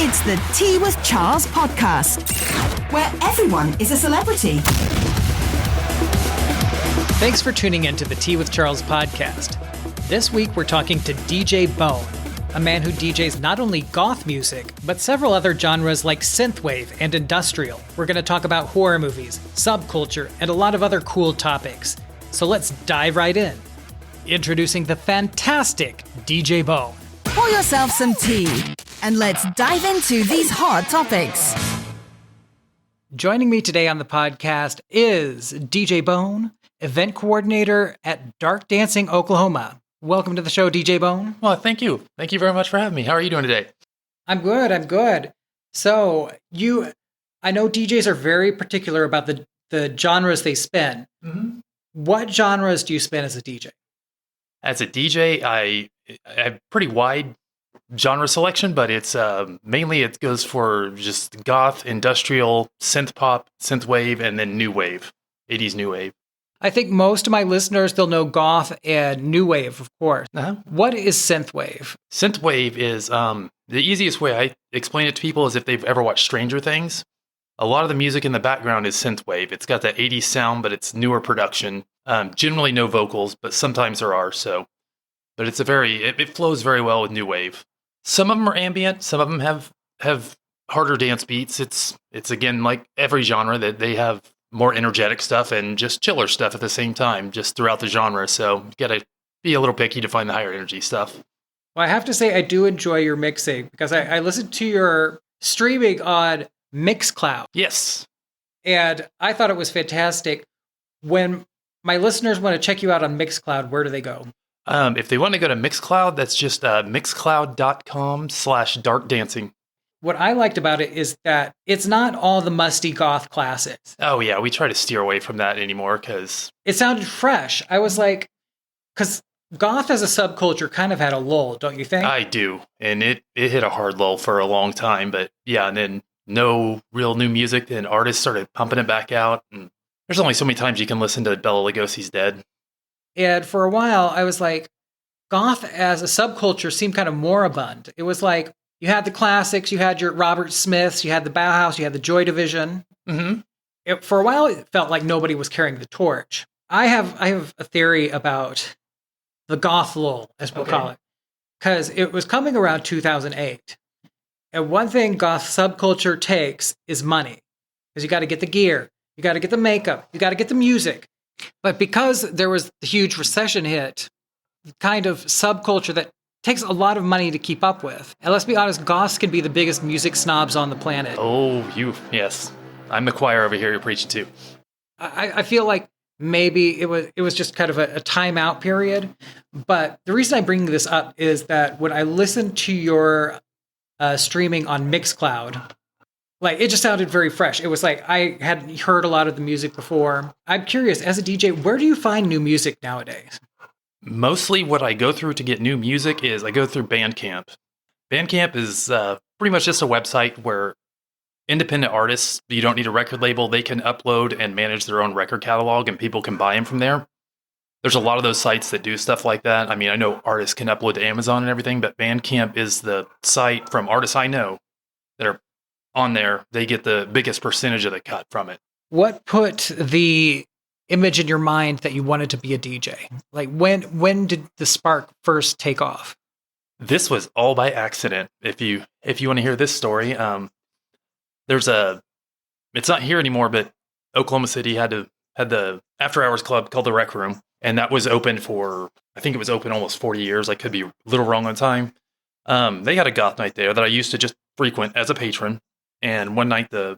It's the Tea with Charles podcast, where everyone is a celebrity. Thanks for tuning in to the Tea with Charles podcast. This week we're talking to DJ Bone, a man who DJs not only goth music, but several other genres like synthwave and industrial. We're going to talk about horror movies, subculture, and a lot of other cool topics. So let's dive right in. Introducing the fantastic DJ Bone. Pour yourself some tea, and let's dive into these hot topics. Joining me today on the podcast is DJ Bone, event coordinator at Dark Dancing, Oklahoma. Welcome to the show, DJ Bone. Well, thank you. Thank you very much for having me. How are you doing today? I'm good. So, I know DJs are very particular about the genres they spin. Mm-hmm. What genres do you spin as a DJ? As a DJ, I have pretty wide genre selection, but it's mainly it goes for just goth, industrial, synth pop, synth wave, and then new wave, 80s new wave. I think most of my listeners, they'll know goth and new wave, of course. Uh-huh. What is synthwave? Synthwave is the easiest way I explain it to people is if they've ever watched Stranger Things. A lot of the music in the background is synthwave. It's got that 80s sound, but it's newer production. Generally no vocals, but sometimes there are. But it's it flows very well with new wave. Some of them are ambient. Some of them have harder dance beats. It's again like every genre that they have more energetic stuff and just chiller stuff at the same time, just throughout the genre. So you gotta be a little picky to find the higher energy stuff. Well, I have to say I do enjoy your mixing because I listened to your streaming on Mixcloud. Yes. And I thought it was fantastic. When my listeners want to check you out on Mixcloud, where do they go? If they want to go to Mixcloud, that's just mixcloud.com/darkdancing. What I liked about it is that it's not all the musty goth classics. Oh, yeah. We try to steer away from that anymore because it sounded fresh. I was like, because goth as a subculture kind of had a lull, don't you think? I do. And it hit a hard lull for a long time. But yeah, and then no real new music. Then artists started pumping it back out. And there's only so many times you can listen to Bela Lugosi's Dead. And for a while, I was like, goth as a subculture seemed kind of moribund. It was like, you had the classics, you had your Robert Smiths, you had the Bauhaus, you had the Joy Division. Mm-hmm. For a while, it felt like nobody was carrying the torch. I have a theory about the goth lull, as we'll call it, because it was coming around 2008. And one thing goth subculture takes is money, because you got to get the gear, you got to get the makeup, you got to get the music. But because there was the huge recession hit, the kind of subculture that takes a lot of money to keep up with. And let's be honest, goths can be the biggest music snobs on the planet. Oh, yes. I'm the choir over here you're preaching to. I feel like maybe it was just kind of a timeout period. But the reason I bring this up is that when I listened to your streaming on Mixcloud, like, it just sounded very fresh. It was like I hadn't heard a lot of the music before. I'm curious, as a DJ, where do you find new music nowadays? Mostly what I go through to get new music is I go through Bandcamp. Bandcamp is pretty much just a website where independent artists, you don't need a record label, they can upload and manage their own record catalog and people can buy them from there. There's a lot of those sites that do stuff like that. I mean, I know artists can upload to Amazon and everything, but Bandcamp is the site from artists I know that are on there. They get the biggest percentage of the cut from it. What put the image in your mind that you wanted to be a DJ? Like, when did the spark first take off? This was all by accident. If you want to hear this story, it's not here anymore, but Oklahoma City had the after hours club called the Rec Room, and that was open for, I think it was open almost 40 years. I could be a little wrong on time. They had a goth night there that I used to just frequent as a patron. And one night the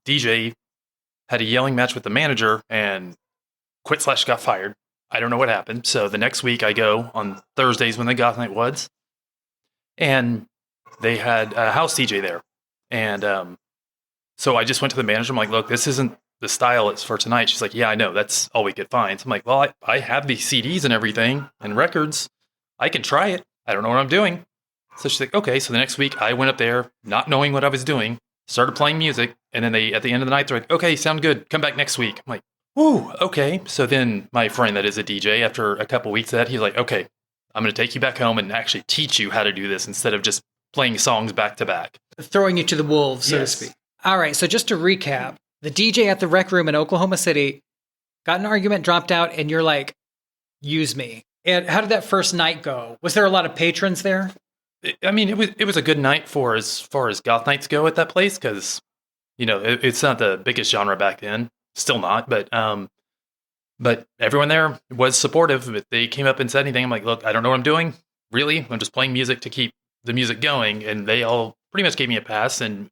DJ had a yelling match with the manager and got fired. I don't know what happened. So the next week I go on Thursdays when the goth night was, and they had a house DJ there. And so I just went to the manager. I'm like, look, this isn't the style it's for tonight. She's like, yeah, I know. That's all we could find. So I'm like, well, I have these CDs and everything and records. I can try it. I don't know what I'm doing. So she's like, okay. So the next week I went up there not knowing what I was doing, started playing music. And then at the end of the night, they're like, okay, sound good. Come back next week. I'm like, ooh, okay. So then my friend that is a DJ, after a couple weeks of that, he's like, okay, I'm going to take you back home and actually teach you how to do this instead of just playing songs back to back. Throwing you to the wolves, so to speak. All right, so just to recap, the DJ at the Rec Room in Oklahoma City got in an argument, dropped out, and you're like, use me. And how did that first night go? Was there a lot of patrons there? I mean, it was a good night for as far as goth nights go at that place because, it's not the biggest genre back then. Still not, but everyone there was supportive. If they came up and said anything, I'm like, look, I don't know what I'm doing. Really? I'm just playing music to keep the music going. And they all pretty much gave me a pass. And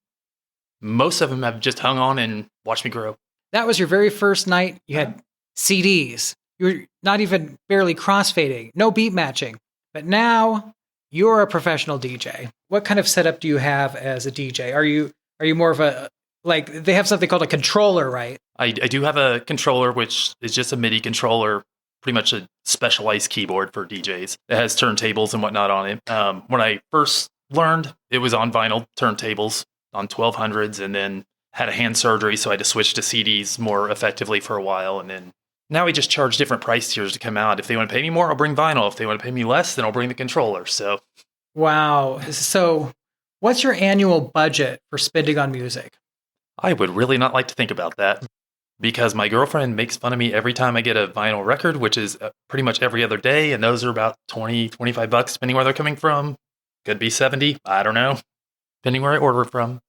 most of them have just hung on and watched me grow. That was your very first night. You had CDs. You were not even barely crossfading. No beat matching. But now you're a professional DJ. What kind of setup do you have as a DJ? Are you more of a, like, they have something called a controller, right? I do have a controller, which is just a MIDI controller, pretty much a specialized keyboard for DJs. It has turntables and whatnot on it. When I first learned, it was on vinyl turntables on 1200s, and then had a hand surgery, so I had to switch to CDs more effectively for a while. And then now we just charge different price tiers to come out. If they want to pay me more, I'll bring vinyl. If they want to pay me less, then I'll bring the controller. So, wow. So what's your annual budget for spending on music? I would really not like to think about that because my girlfriend makes fun of me every time I get a vinyl record, which is pretty much every other day. And those are about $20-$25, depending where they're coming from. Could be 70. I don't know. Depending where I order from.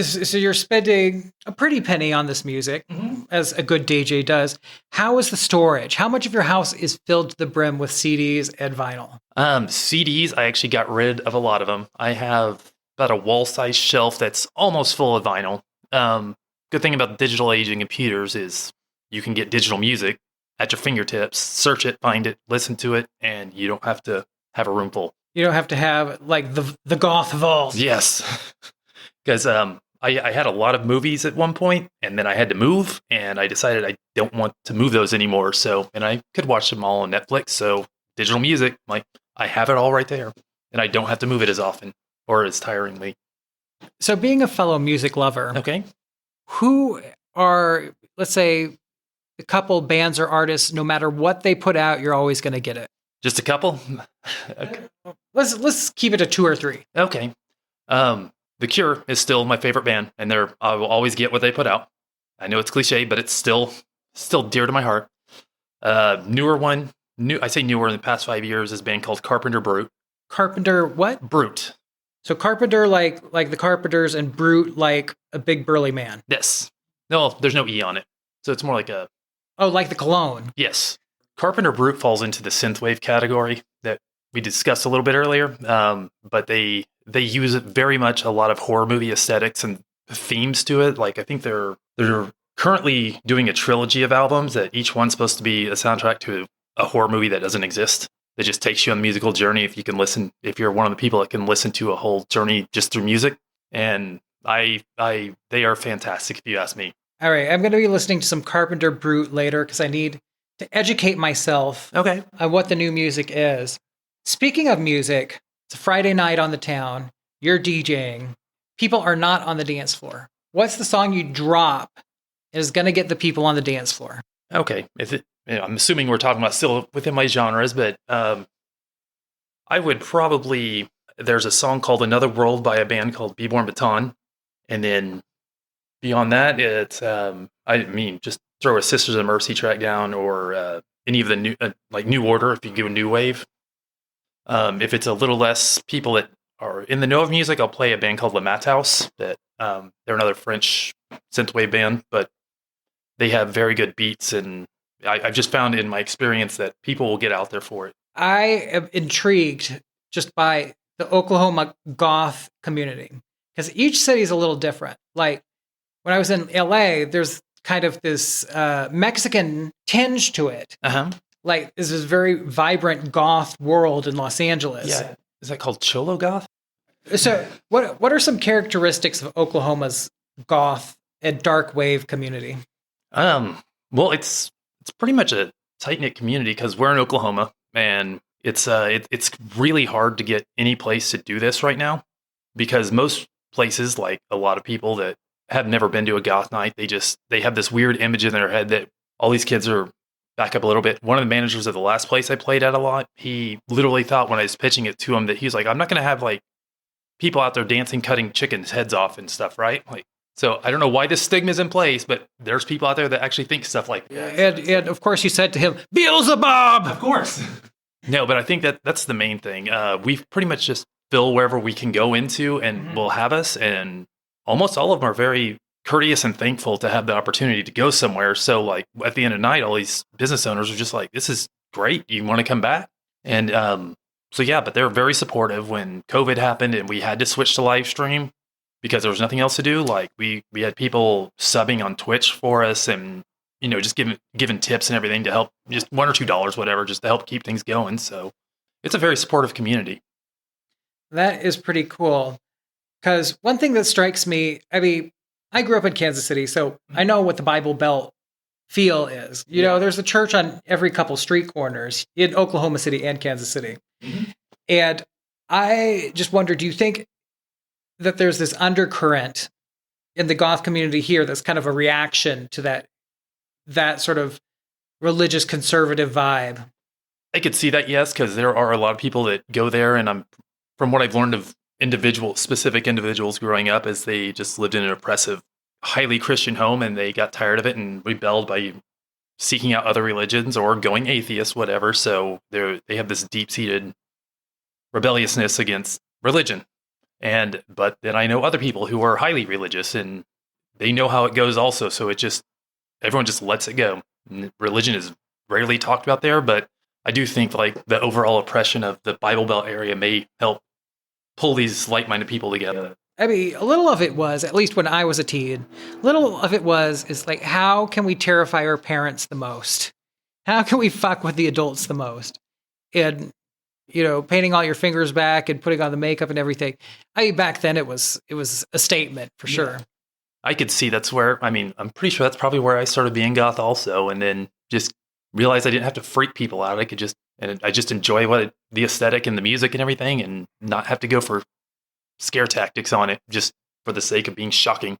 So you're spending a pretty penny on this music, as a good DJ does. How is the storage? How much of your house is filled to the brim with CDs and vinyl? CDs, I actually got rid of a lot of them. I have about a wall-sized shelf that's almost full of vinyl. Good thing about digital age and computers is you can get digital music at your fingertips, search it, find it, listen to it, and you don't have to have a room full. You don't have to have, like, the Goth vault. Yes. Because I had a lot of movies at one point, and then I had to move, and I decided I don't want to move those anymore. And I could watch them all on Netflix. So digital music, like, I have it all right there, and I don't have to move it as often or as tiringly. So being a fellow music lover, okay, who are, let's say, a couple bands or artists, no matter what they put out, you're always going to get it? Just a couple? Okay. Let's keep it to 2 or 3. Okay. The Cure is still my favorite band, and I will always get what they put out. I know it's cliche, but it's still dear to my heart. Newer one, I say newer in the past 5 years, is a band called Carpenter Brute. Carpenter what? Brute. So Carpenter like the Carpenters, and Brute like a big burly man. Yes. No, there's no E on it. So it's more like a... Oh, like the cologne. Yes. Carpenter Brute falls into the synthwave category that we discussed a little bit earlier. But they use very much a lot of horror movie aesthetics and themes to it. Like, I think they're currently doing a trilogy of albums that each one's supposed to be a soundtrack to a horror movie that doesn't exist. That just takes you on the musical journey if you're one of the people that can listen to a whole journey just through music. And they are fantastic, if you ask me. All right, I'm going to be listening to some Carpenter Brute later because I need to educate myself on what the new music is. Speaking of music, it's a Friday night on the town. You're DJing. People are not on the dance floor. What's the song you drop is going to get the people on the dance floor? Okay, I'm assuming we're talking about still within my genres, but I would probably... There's a song called Another World by a band called Be Born Baton. And then beyond that, it's, just throw a Sisters of Mercy track down, or any of the new, New Order, if you do a new wave. If it's a little less people that are in the know of music, I'll play a band called Le Mathouse. That they're another French synthwave band, but they have very good beats, and I've just found in my experience that people will get out there for it. I am intrigued just by the Oklahoma goth community, because each city is a little different. Like when I was in LA, there's kind of this Mexican tinge to it. Like there's this very vibrant goth world in Los Angeles. Yeah, is that called Cholo Goth? So what are some characteristics of Oklahoma's goth and dark wave community? Well, it's pretty much a tight-knit community because we're in Oklahoma, and it's really hard to get any place to do this right now, because most places, like a lot of people that have never been to a goth night, they have this weird image in their head that all these kids are... Back up a little bit. One of the managers of the last place I played at a lot, he literally thought when I was pitching it to him that he was like, I'm not going to have like people out there dancing, cutting chickens' heads off and stuff, right? Like, so I don't know why this stigma is in place, but there's people out there that actually think stuff like that. And of course, you said to him, Beelzebub! Of course. No, but I think that's the main thing. We've pretty much just fill wherever we can go into and will have us. And almost all of them are very courteous and thankful to have the opportunity to go somewhere. So like at the end of the night, all these business owners are just like, this is great. You want to come back? And so, yeah, but they're very supportive. When COVID happened and we had to switch to live stream because there was nothing else to do, like we had people subbing on Twitch for us and, just giving tips and everything to help, just $1 or $2, whatever, just to help keep things going. So it's a very supportive community. That is pretty cool. Because one thing that strikes me, I mean, I grew up in Kansas City, so I know what the Bible Belt feel is. You know, there's a church on every couple street corners in Oklahoma City and Kansas City. Mm-hmm. And I just wonder, do you think that there's this undercurrent in the goth community here that's kind of a reaction to that sort of religious conservative vibe? I could see that, yes, because there are a lot of people that go there, and from what I've learned of specific individuals growing up, is they just lived in an oppressive, highly Christian home, and they got tired of it and rebelled by seeking out other religions or going atheist, whatever. So they have this deep-seated rebelliousness against religion. But then I know other people who are highly religious, and they know how it goes also. So everyone just lets it go. Religion is rarely talked about there, but I do think like the overall oppression of the Bible Belt area may help pull these like-minded people together. I mean, a little of it was, at least when I was a teen, is like, how can we terrify our parents the most? How can we fuck with the adults the most? And, painting all your fingers back and putting on the makeup and everything. I mean, back then it was a statement for sure. I could see I'm pretty sure that's probably where I started being goth also. And then just realized I didn't have to freak people out. I just enjoy the aesthetic and the music and everything, and not have to go for scare tactics on it just for the sake of being shocking.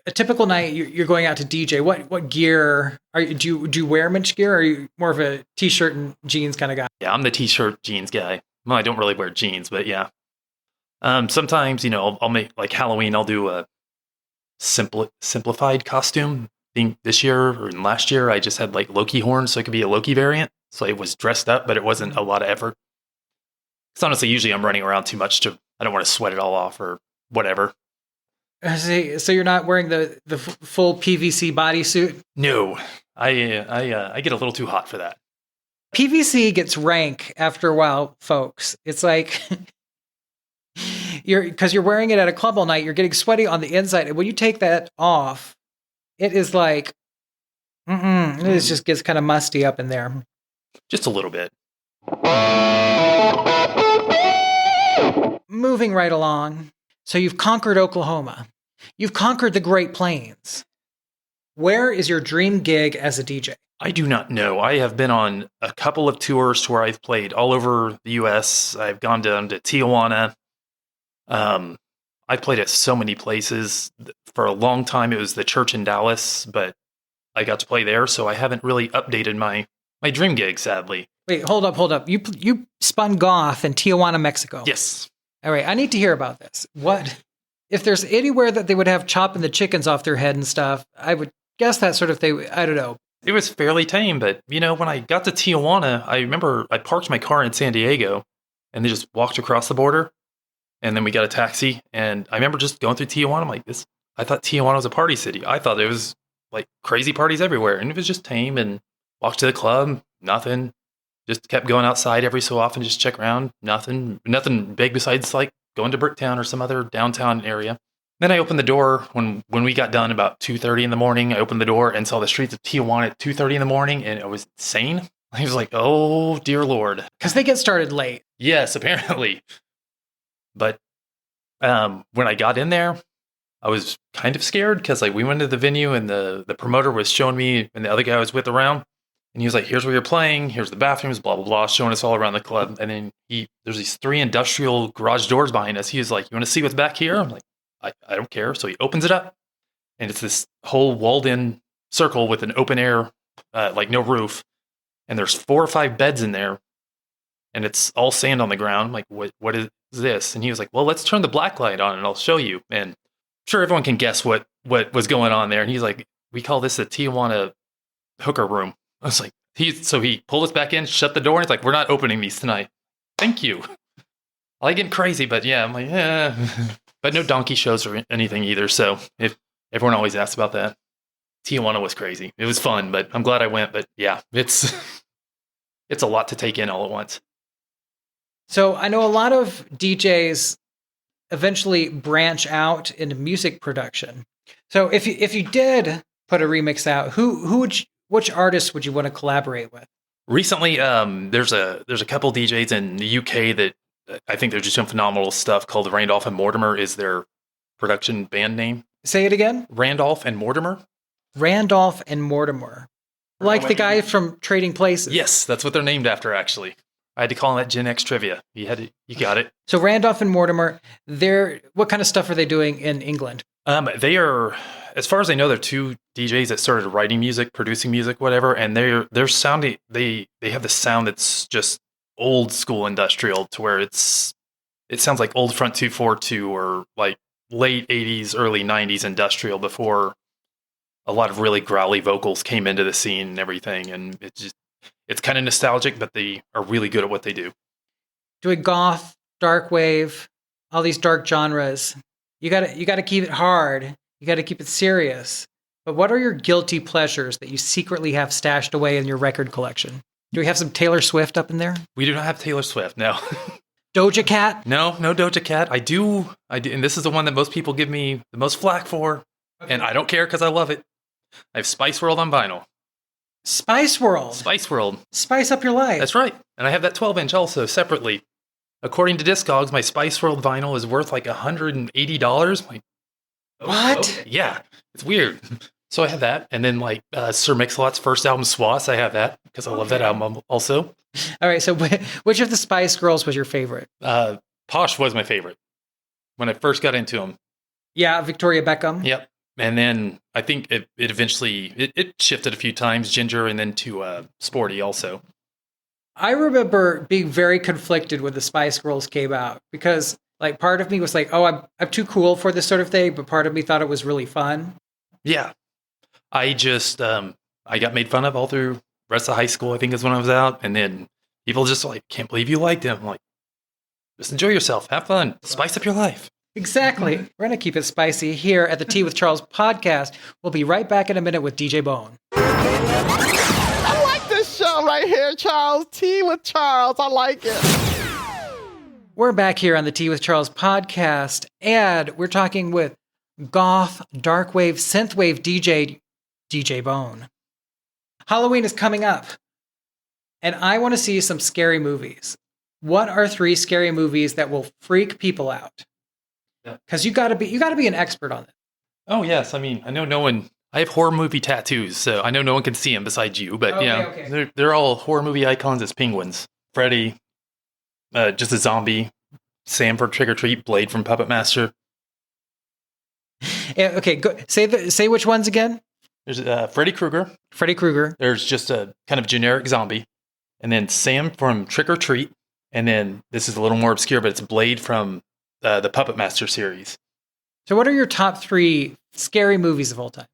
A typical night, you're going out to DJ. What gear do you wear much gear? Or are you more of a t-shirt and jeans kind of guy? Yeah, I'm the t-shirt jeans guy. Well, I don't really wear jeans, but yeah. Sometimes, I'll make like Halloween. I'll do a simplified costume. I think this year or last year, I just had like Loki horns, so it could be a Loki variant. So it was dressed up, but it wasn't a lot of effort. Because honestly, usually I'm running around too much I don't want to sweat it all off or whatever. So you're not wearing the full PVC bodysuit? No, I get a little too hot for that. PVC gets rank after a while, folks. It's like because you're wearing it at a club all night, you're getting sweaty on the inside, and when you take that off, it is like, it just gets kind of musty up in there. Just a little bit. Moving right along. So you've conquered Oklahoma. You've conquered the Great Plains. Where is your dream gig as a DJ? I do not know. I have been on a couple of tours to where I've played all over the U.S. I've gone down to Tijuana. I've played at so many places. For a long time, it was the church in Dallas, but I got to play there, so I haven't really updated my dream gig, sadly. Wait, hold up. You spun Goth in Tijuana, Mexico. Yes. All right, I need to hear about this. What if there's anywhere that they would have chopping the chickens off their head and stuff? I would guess that sort of thing. I don't know. It was fairly tame, but when I got to Tijuana, I remember I parked my car in San Diego, and they just walked across the border, and then we got a taxi. And I remember just going through Tijuana. I'm like, I thought Tijuana was a party city. I thought it was like crazy parties everywhere, and it was just tame. And walked to the club, nothing. Just kept going outside every so often, just check around. Nothing big besides like going to Bricktown or some other downtown area. Then I opened the door when we got done about 2:30 in the morning. I opened the door and saw the streets of Tijuana at 2:30 in the morning, and it was insane. I was like, oh, dear Lord. Because they get started late. Yes, apparently. But when I got in there, I was kind of scared because like we went to the venue and the promoter was showing me and the other guy I was with around. And he was like, here's where you're playing. Here's the bathrooms, blah, blah, blah, showing us all around the club. And then there's these 3 industrial garage doors behind us. He was like, you want to see what's back here? I'm like, I don't care. So he opens it up. And it's this whole walled-in circle with an open air, like no roof. And there's 4 or 5 beds in there. and it's all sand on the ground. I'm like, what is this? And he was like, well, let's turn the black light on and I'll show you. And I'm sure everyone can guess what was going on there. And he's like, we call this the Tijuana hooker room. I was like, so he pulled us back in, shut the door, and he's like, we're not opening these tonight. Thank you. I like getting crazy, but yeah, I'm like, yeah. But no donkey shows or anything either. So if everyone always asks about that. Tijuana was crazy. It was fun, but I'm glad I went. But yeah, it's a lot to take in all at once. So I know a lot of DJs eventually branch out into music production. So if you did put a remix out, which artists would you want to collaborate with? Recently, there's a couple DJs in the UK that I think they're just doing phenomenal stuff. Called Randolph and Mortimer is their production band name. Say it again. Randolph and Mortimer. Randolph and Mortimer. Like the guy from Trading Places. Yes, that's what they're named after, actually. I had to call them that Gen X trivia. You got it. So Randolph and Mortimer, what kind of stuff are they doing in England? They are, as far as I know, they're two DJs that started writing music, producing music, whatever, and they're sounding, they have the sound that's just old school industrial, to where it sounds like old Front 242 or like late 80s, early 90s industrial, before a lot of really growly vocals came into the scene and everything. And it's kind of nostalgic, but they are really good at what they do. Doing goth, dark wave, all these dark genres. You gotta keep it hard. You gotta keep it serious. But what are your guilty pleasures that you secretly have stashed away in your record collection? Do we have some Taylor Swift up in there? We do not have Taylor Swift, no. Doja Cat? No Doja Cat. I do, and this is the one that most people give me the most flack for, okay. And I don't care because I love it. I have Spice World on vinyl. Spice World? Spice World. Spice up your life. That's right. And I have that 12-inch also, separately. According to Discogs, my Spice World vinyl is worth like $180. Like, what? Okay. Yeah, it's weird. So I have that. And then like Sir Mix-a-Lot's first album, Swass, I have that because I love that album also. All right, so which of the Spice Girls was your favorite? Posh was my favorite when I first got into them. Yeah, Victoria Beckham. Yep. And then I think it eventually shifted a few times, Ginger, and then to Sporty also. I remember being very conflicted when the Spice Girls came out, because like part of me was like, oh, I'm too cool for this sort of thing, but part of me thought it was really fun. Yeah. I just I got made fun of all through the rest of high school, I think is when I was out, and then people just like, can't believe you liked him. I'm like, just enjoy yourself, have fun, spice up your life. Exactly. We're going to keep it spicy here at the Tea with Charles podcast. We'll be right back in a minute with DJ Bone. I like this show right here, Charles. Tea with Charles. I like it. We're back here on the Tea with Charles podcast, and we're talking with goth, darkwave, synthwave DJ Bone. Halloween is coming up, and I want to see some scary movies. What are 3 scary movies that will freak people out? Because you gotta be an expert on it. Oh yes, I mean, I know no one. I have horror movie tattoos, so I know no one can see them besides you. But okay. They're all horror movie icons as penguins. Freddy, just a zombie. Sam for Trick or Treat. Blade from Puppet Master. Yeah, okay, go, say which ones again. There's Freddy Krueger. Freddy Krueger. There's just a kind of generic zombie, and then Sam from Trick or Treat, and then this is a little more obscure, but it's Blade from the Puppet Master series. So what are your top 3 scary movies of all time?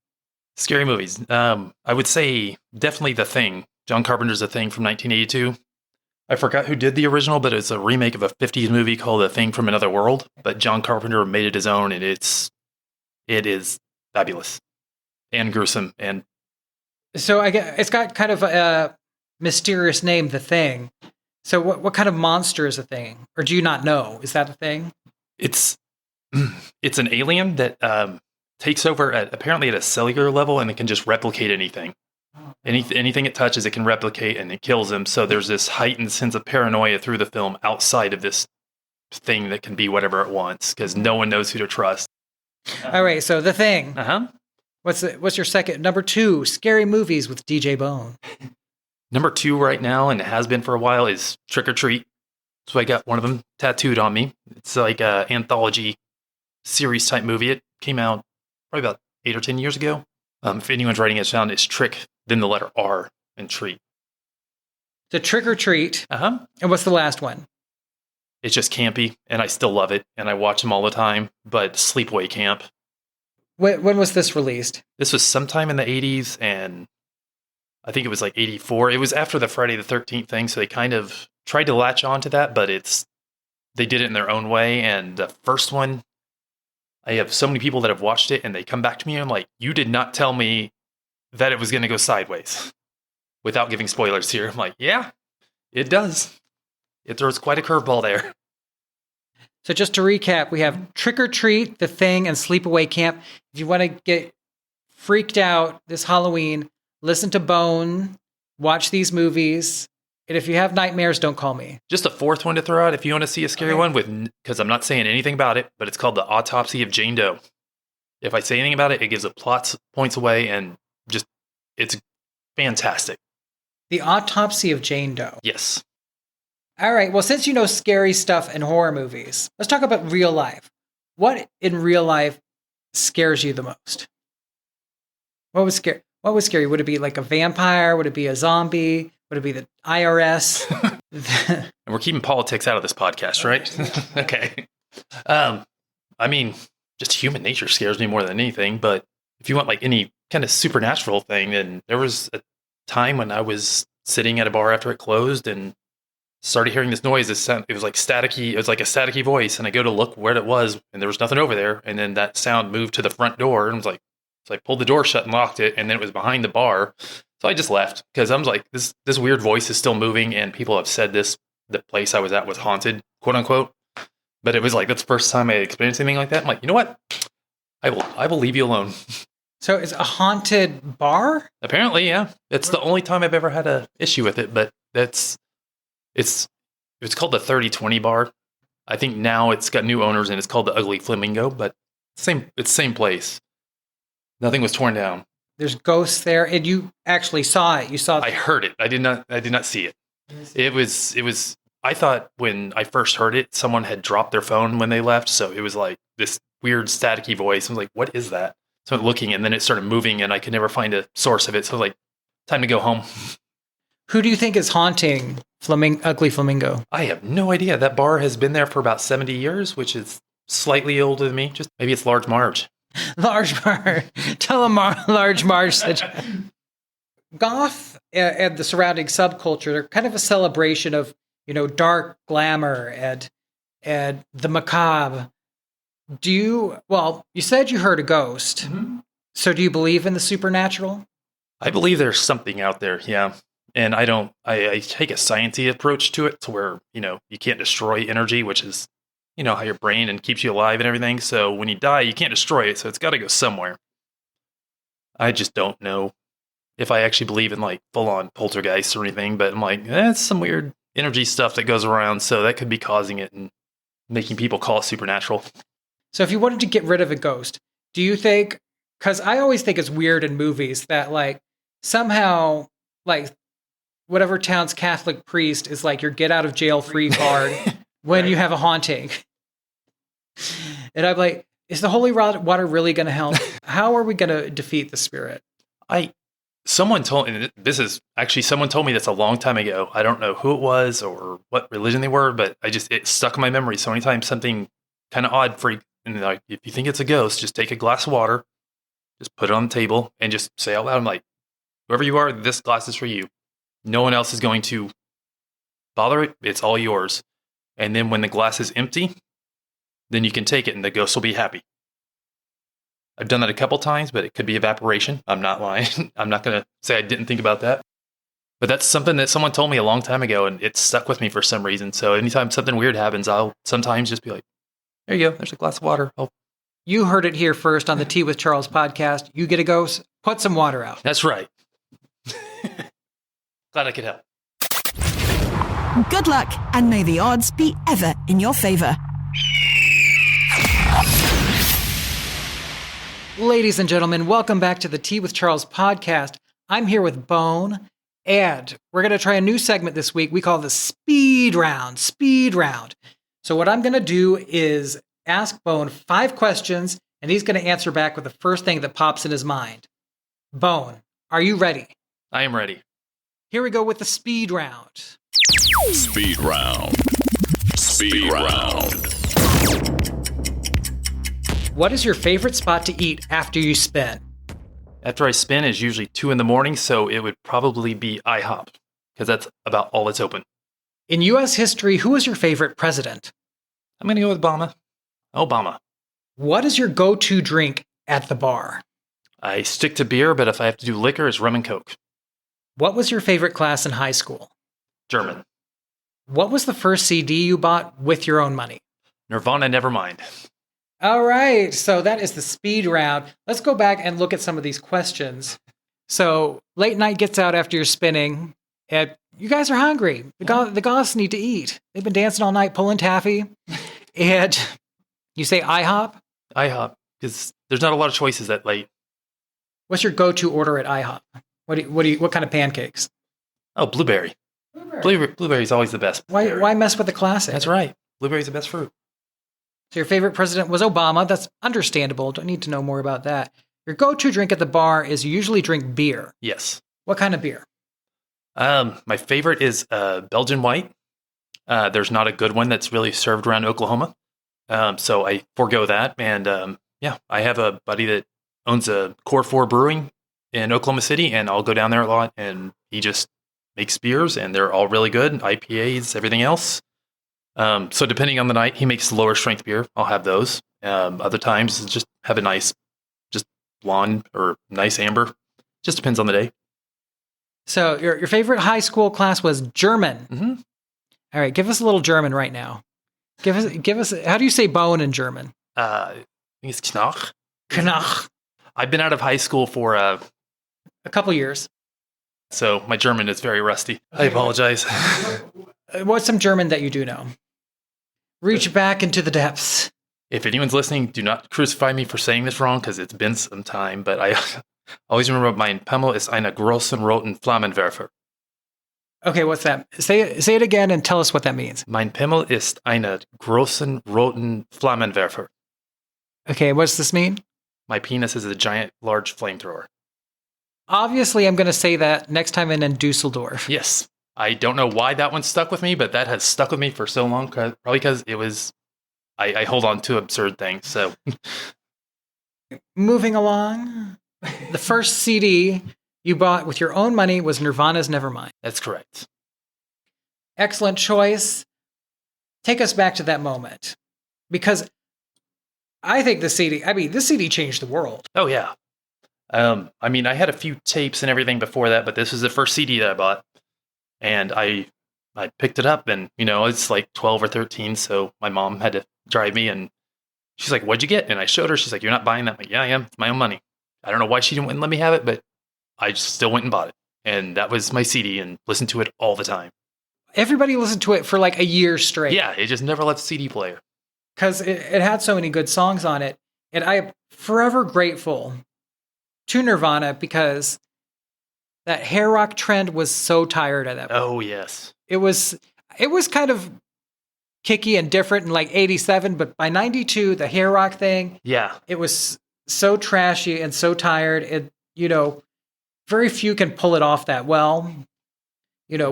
Scary movies. I would say definitely The Thing. John Carpenter's The Thing from 1982. I forgot who did the original, but it's a remake of a 50s movie called The Thing from Another World. But John Carpenter made it his own, and it is fabulous and gruesome. And so it's got kind of a mysterious name, The Thing. So what kind of monster is The Thing? Or do you not know? Is that a thing? It's an alien that takes over apparently at a cellular level, and it can just replicate anything. Anything it touches, it can replicate, and it kills them. So there's this heightened sense of paranoia through the film outside of this thing that can be whatever it wants, because no one knows who to trust. All right, so The Thing. Uh-huh. What's your second? Number 2, scary movies with DJ Bone. Number 2 right now, and it has been for a while, is Trick or Treat. So I got one of them tattooed on me. It's like an anthology series type movie. It came out probably about 8 or 10 years ago. If anyone's writing it down, it's Trick, then the letter R, and Treat. So Trick or Treat. Uh-huh. And what's the last one? It's just campy, and I still love it, and I watch them all the time, but Sleepaway Camp. When was this released? This was sometime in the 80s, and I think it was like 84. It was after the Friday the 13th thing, so they kind of tried to latch onto that, but they did it in their own way, and the first one, I have so many people that have watched it, and they come back to me, and I'm like, you did not tell me that it was going to go sideways. Without giving spoilers here, I'm like, yeah, it does. It throws quite a curveball there. So just to recap, we have Trick or Treat, The Thing, and Sleepaway Camp. If you want to get freaked out this Halloween, listen to Bone, watch these movies, and if you have nightmares, don't call me. Just a fourth one to throw out if you want to see a scary one, because I'm not saying anything about it, but it's called The Autopsy of Jane Doe. If I say anything about it, it gives a plot points away, and just, it's fantastic. The Autopsy of Jane Doe. Yes. All right, well, since you know scary stuff in horror movies, let's talk about real life. What in real life scares you the most? What was scary? Would it be like a vampire? Would it be a zombie? Would it be the IRS? And we're keeping politics out of this podcast, right? Okay. I mean, just human nature scares me more than anything, but if you want like any kind of supernatural thing, then there was a time when I was sitting at a bar after it closed and started hearing this noise. It was like staticky. It was like a staticky voice, and I go to look where it was, and there was nothing over there. And then that sound moved to the front door, and was like, so I pulled the door shut and locked it, and then it was behind the bar. So I just left because I'm like, this weird voice is still moving, and people have said the place I was at was haunted, quote unquote. But it was like that's the first time I experienced anything like that. I'm like, you know what? I will leave you alone. So it's a haunted bar? Apparently, yeah. It's the only time I've ever had an issue with it, but it's called the 3020 bar. I think now it's got new owners and it's called the Ugly Flamingo, but it's the same place. Nothing was torn down. There's ghosts there, and you actually saw it. You saw. I heard it. I did not see it. It was. I thought when I first heard it, someone had dropped their phone when they left, so it was like this weird staticky voice. I was like, "What is that?" So I'm looking, and then it started moving, and I could never find a source of it. So I was like, "Time to go home." Who do you think is haunting Ugly Flamingo? I have no idea. That bar has been there for about 70 years, which is slightly older than me. Just maybe it's Large Marge. Large Marge. Tell him Large Marge said. Goth and the surrounding subculture are kind of a celebration of, dark glamour and the macabre. You said you heard a ghost. Mm-hmm. So do you believe in the supernatural? I believe there's something out there, yeah. And I take a sciencey approach to it to where, you can't destroy energy, which is, how your brain and keeps you alive and everything. So when you die, you can't destroy it. So it's got to go somewhere. I just don't know if I actually believe in like full on poltergeists or anything, but I'm like, that's some weird energy stuff that goes around. So that could be causing it and making people call it supernatural. So if you wanted to get rid of a ghost, do you think, because I always think it's weird in movies that like somehow like whatever town's Catholic priest is like your get out of jail free card when you have a haunting. And I'm like, is the holy water really going to help? How are we going to defeat the spirit? Someone told me this a long time ago. I don't know who it was or what religion they were, but it stuck in my memory. So anytime something kind of odd freak, and like, if you think it's a ghost, just take a glass of water, just put it on the table and just say out loud, I'm like, whoever you are, this glass is for you. No one else is going to bother it. It's all yours. And then when the glass is empty, then you can take it and the ghost will be happy. I've done that a couple times, but it could be evaporation. I'm not lying. I'm not going to say I didn't think about that. But that's something that someone told me a long time ago, and it stuck with me for some reason. So anytime something weird happens, I'll sometimes just be like, there you go. There's a glass of water. You heard it here first on the Tea with Charles podcast. You get a ghost, put some water out. That's right. Glad I could help. Good luck, and may the odds be ever in your favor. Ladies and gentlemen, welcome back to the Tea with Charles podcast. I'm here with Bone, and we're going to try a new segment this week we call the Speed Round. So what I'm going to do is ask Bone 5 questions, and he's going to answer back with the first thing that pops in his mind. Bone, are you ready? I am ready. Here we go with the speed round. Speed round. Speed round. What is your favorite spot to eat after you spin? After I spin is usually 2 a.m, so it would probably be IHOP because that's about all that's open. In U.S. history, who is your favorite president? I'm going to go with Obama. Obama. What is your go-to drink at the bar? I stick to beer, but if I have to do liquor, it's rum and Coke. What was your favorite class in high school? German. What was the first CD you bought with your own money? Nirvana, Nevermind. All right, so that is the speed round. Let's go back and look at some of these questions. So, late night gets out after you're spinning, and you guys are hungry. The Goths need to eat. They've been dancing all night, pulling taffy, and you say IHOP? IHOP, because there's not a lot of choices that late. What's your go-to order at IHOP? What kind of pancakes? Oh, blueberry. Blueberry's always the best. Why mess with the classic? That's right. Blueberry's the best fruit. So your favorite president was Obama. That's understandable. Don't need to know more about that. Your go-to drink at the bar is you usually drink beer. Yes. What kind of beer? My favorite is Belgian white. There's not a good one that's really served around Oklahoma. So I forego that. And I have a buddy that owns a Core 4 brewing in Oklahoma City, and I'll go down there a lot, and he just makes beers, and they're all really good. IPAs, everything else. So depending on the night, he makes lower strength beer. I'll have those. Other times, just have a nice, just blonde or nice amber. Just depends on the day. So your favorite high school class was German. Mm-hmm. All right, give us a little German right now. Give us. How do you say bone in German? I think it's Knach. Knach. I've been out of high school for a couple years. So my German is very rusty. I apologize. What's some German that you do know? Reach back into the depths. If anyone's listening, do not crucify me for saying this wrong because it's been some time, but I always remember mein Pimmel ist eine großen roten Flammenwerfer. Okay, what's that? Say it again and tell us what that means. Mein Pimmel ist eine großen roten Flammenwerfer. Okay, what does this mean? My penis is a giant, large flamethrower. Obviously, I'm going to say that next time in Dusseldorf. Yes. I don't know why that one stuck with me, but that has stuck with me for so long. Probably because it was, I hold on to absurd things. So, moving along, the first CD you bought with your own money was Nirvana's Nevermind. That's correct. Excellent choice. Take us back to that moment, because I think this CD changed the world. Oh yeah. I had a few tapes and everything before that, but this was the first CD that I bought. And I picked it up, and, it's like 12 or 13, so my mom had to drive me, and she's like, what'd you get? And I showed her. She's like, you're not buying that? I'm like, yeah, I am. It's my own money. I don't know why she didn't let me have it, but I just still went and bought it. And that was my CD, and listened to it all the time. Everybody listened to it for like a year straight. Yeah, it just never left the CD player. Because it had so many good songs on it. And I'm forever grateful to Nirvana because that hair rock trend was so tired at that point. Oh, yes. It was kind of kicky and different in like 87, but by 92, the hair rock thing, yeah, it was so trashy and so tired. It, very few can pull it off that well.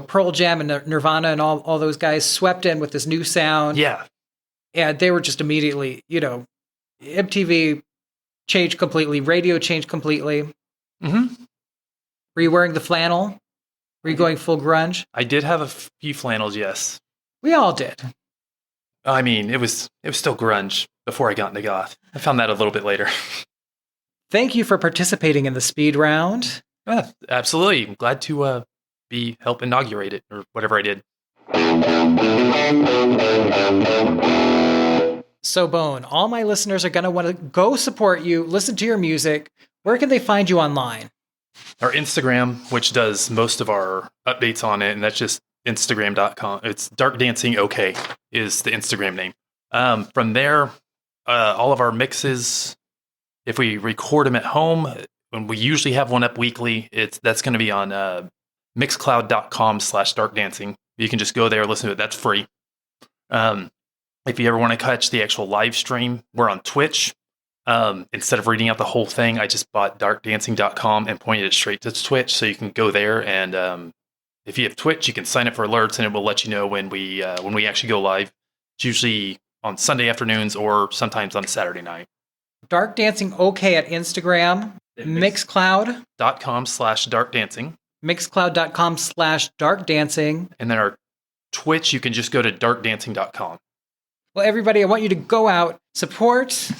Pearl Jam and Nirvana and all those guys swept in with this new sound. Yeah. And they were just immediately, MTV changed completely. Radio changed completely. Mm-hmm. Were you wearing the flannel? Were you going full grunge? I did have a few flannels, yes. We all did. It was still grunge before I got into goth. I found that a little bit later. Thank you for participating in the speed round. Yeah, absolutely. I'm glad to help inaugurate it or whatever I did. So, Bone, all my listeners are going to want to go support you, listen to your music. Where can they find you online? Our Instagram, which does most of our updates on it, and that's just Instagram.com. It's Dark Dancing OK is the Instagram name. From there, all of our mixes, if we record them at home, when we usually have one up weekly, that's going to be on mixcloud.com/darkdancing. You can just go there, listen to it. That's free. If you ever want to catch the actual live stream, we're on Twitch. Instead of reading out the whole thing, I just bought darkdancing.com and pointed it straight to Twitch, so you can go there and if you have Twitch, you can sign up for alerts, and it will let you know when we actually go live. It's usually on Sunday afternoons or sometimes on Saturday night. Dark Dancing OK at Instagram, Mixcloud. .com/darkdancing. Mixcloud.com/darkdancing. And then our Twitch, you can just go to darkdancing.com. Well, everybody, I want you to go out, support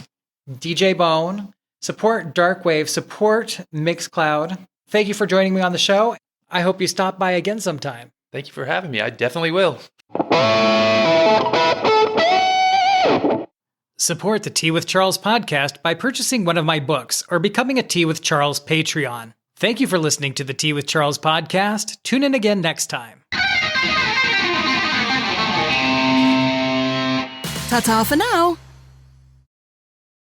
DJ Bone, support Darkwave, support Mixcloud. Thank you for joining me on the show. I hope you stop by again sometime. Thank you for having me. I definitely will. Support the Tea with Charles podcast by purchasing one of my books or becoming a Tea with Charles Patreon. Thank you for listening to the Tea with Charles podcast. Tune in again next time. Ta-ta for now.